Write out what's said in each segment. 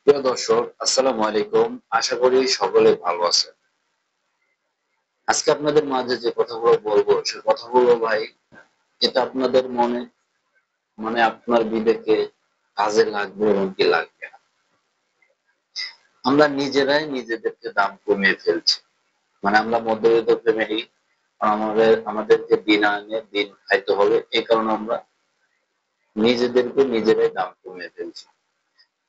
প্রিয় দর্শক, আসসালামু আলাইকুম। আশা করি সকলে ভালো আছেন। আজকে আপনাদের মাঝে যে কথাগুলো বলবো সে কথাগুলো ভাই, এটা আপনাদের মনে মানে আপনার বিবেকে কাজে লাগবে এবং কি লাগবে না। আমরা নিজেরাই নিজেদেরকে দাম কমিয়ে ফেলছি। আমরা মধ্যবিত্ত ফ্যামিলি, আমাদেরকে দিন আনে দিন খাইতে হবে, এই কারণে আমরা নিজেদেরকে নিজেরাই দাম কমিয়ে ফেলছি।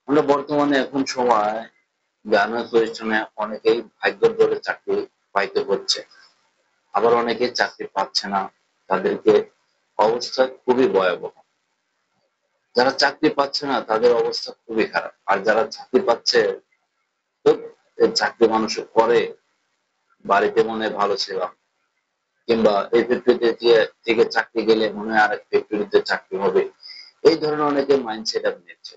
আমরা বর্তমানে এখন সময় গার্মেন্টস প্রতিষ্ঠানে অনেকেই ভাগ্যের জোরে চাকরি পাইতে হচ্ছে, আবার অনেকে চাকরি পাচ্ছে না। তাদেরকে অবস্থা খুবই ভয়াবহ। যারা চাকরি পাচ্ছে না তাদের অবস্থা খুবই খারাপ, আর যারা চাকরি পাচ্ছে, তো এই চাকরি মানুষ করে বাড়িতে মনে হয় ভালো ছিলাম, কিংবা এই ফ্যাক্টরিতে থেকে চাকরি গেলে মনে হয় আরেক ফ্যাক্টরিতে চাকরি হবে, এই ধরনের অনেকে মাইন্ডসেট আপ নিচ্ছে।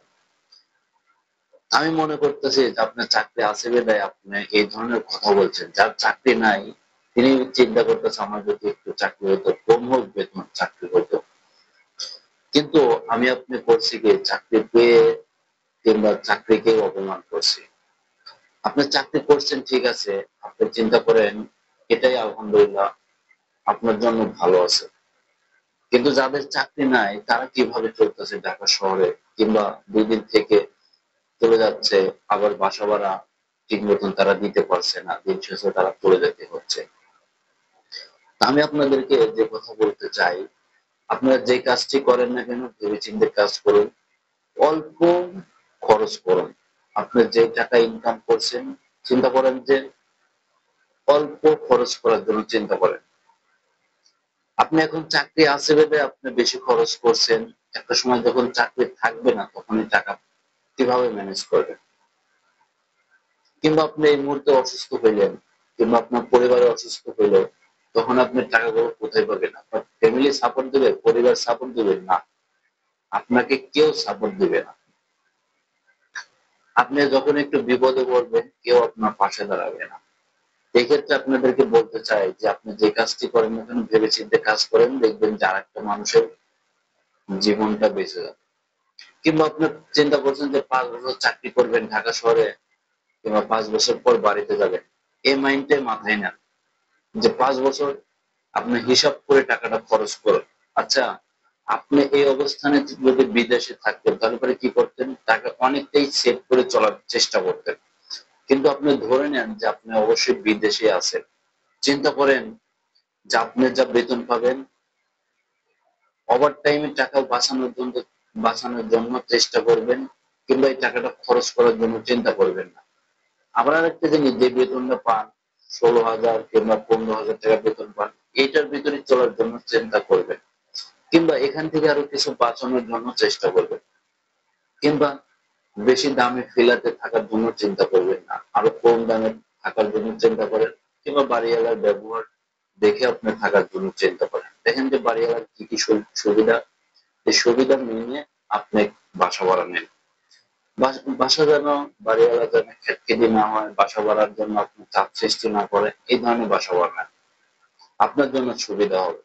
আমি মনে করতেছি যে আপনার চাকরি আছে বিধায় আপনি এই ধরনের কথা বলছেন। যার চাকরি নাই তিনি চিন্তা করতেছে আমার যদি একটু চাকরি হতো, কম হোক বেতন, চাকরি হতো। কিন্তু আমি আপনি করছি কি, চাকরি পেয়ে কিংবা চাকরিকে অপমান করছি। আপনি চাকরি করছেন ঠিক আছে, আপনি চিন্তা করেন এটাই আলহামদুলিল্লাহ, আপনার জন্য ভালো আছে। কিন্তু যাদের চাকরি নাই তারা কিভাবে চলতেছে ঢাকা শহরে, কিংবা 2 দিন থেকে চলে যাচ্ছে, আবার বাসা ভাড়া ঠিক মতন তারা দিতে পারছে না, দিন শেষে তারা চলে যেতে হচ্ছে। আমি আপনাদেরকে যে কথা বলতে চাই, আপনারা যে কাজটি করেন না কেন ভেবেচিন্তে কাজ করুন, অল্প খরচ করুন। আপনি যে টাকা ইনকাম করছেন, চিন্তা করেন যে অল্প খরচ করার জন্য চিন্তা করেন। আপনি এখন চাকরি আছে ভেবে আপনি বেশি খরচ করছেন, একটা সময় যখন চাকরি থাকবে না তখন এই টাকা কিভাবে ম্যানেজ করবেন? কিংবা আপনি এই মুহূর্তে অসুস্থ হইলেন, কিংবা আপনার পরিবারে অসুস্থ হইলো, তখন আপনি টাকাগুলো কোথায় পাবেন? আপনার ফ্যামিলি সাপোর্ট দিবে, পরিবার সাপোর্ট দিবে না, আপনাকে কেউ সাপোর্ট দিবে না। আপনি যখন একটু বিপদে পড়বেন কেউ আপনার পাশে দাঁড়াবে না। এক্ষেত্রে আপনাদেরকে বলতে চাই যে আপনি যে কাজটি করেন না কেন ভেবে চিন্তে কাজ করেন, দেখবেন যে আরেকটা মানুষের জীবনটা বেঁচে যাবে। কিংবা আপনি চিন্তা করছেন যে 5 বছর চাকরি করবেন ঢাকা শহরে, কিংবা 5 বছর পর বাড়িতে যাবেন। এই মাইন্ডটাই মাথায় নেন যে 5 বছর আপনি হিসাব করে টাকাটা খরচ করুন। আচ্ছা, আপনি এই অবস্থানে যদি বিদেশে থাকতেন তাহলে পরে কি করতেন? টাকা অনেকটাই সেভ করে চলার চেষ্টা করতেন। কিন্তু আপনি ধরে নেন যে আপনি অবশ্যই বিদেশে আছেন। চিন্তা করেন যে আপনি যা বেতন পাবেন, ওভার টাইমে টাকা বাঁচানোর জন্য চেষ্টা করবেন, কিংবা এই টাকাটা খরচ করার জন্য চিন্তা করবেন না। আবার আরেকটা জিনিস, যে বেতনটা পান 16,000 কিংবা 15,000 টাকা বেতন পান, এইটার ভিতরে চলার জন্য চিন্তা করবেন, কিংবা এখান থেকে আরো কিছু বাঁচানোর জন্য চেষ্টা করবেন, কিংবা বেশি দামে ফ্ল্যাটে থাকার জন্য চিন্তা করবেন না, আরো কম দামে থাকার জন্য চিন্তা করেন, কিংবা বাড়িওয়ালার ব্যবহার দেখে আপনি থাকার জন্য চিন্তা করেন। দেখেন যে বাড়িওয়ালার কি কি সুবিধা, এই সুবিধা নিয়ে আপনি বাসা ভাড়া নেন। বাসা যেন বাড়িওয়ালা যেন খেটখেটে না হয়, বাসা ভাড়ার জন্য আপনি চাপ সৃষ্টি না করে, এই ধরনের বাসা ভাড়া নেন, আপনার জন্য সুবিধা হবে।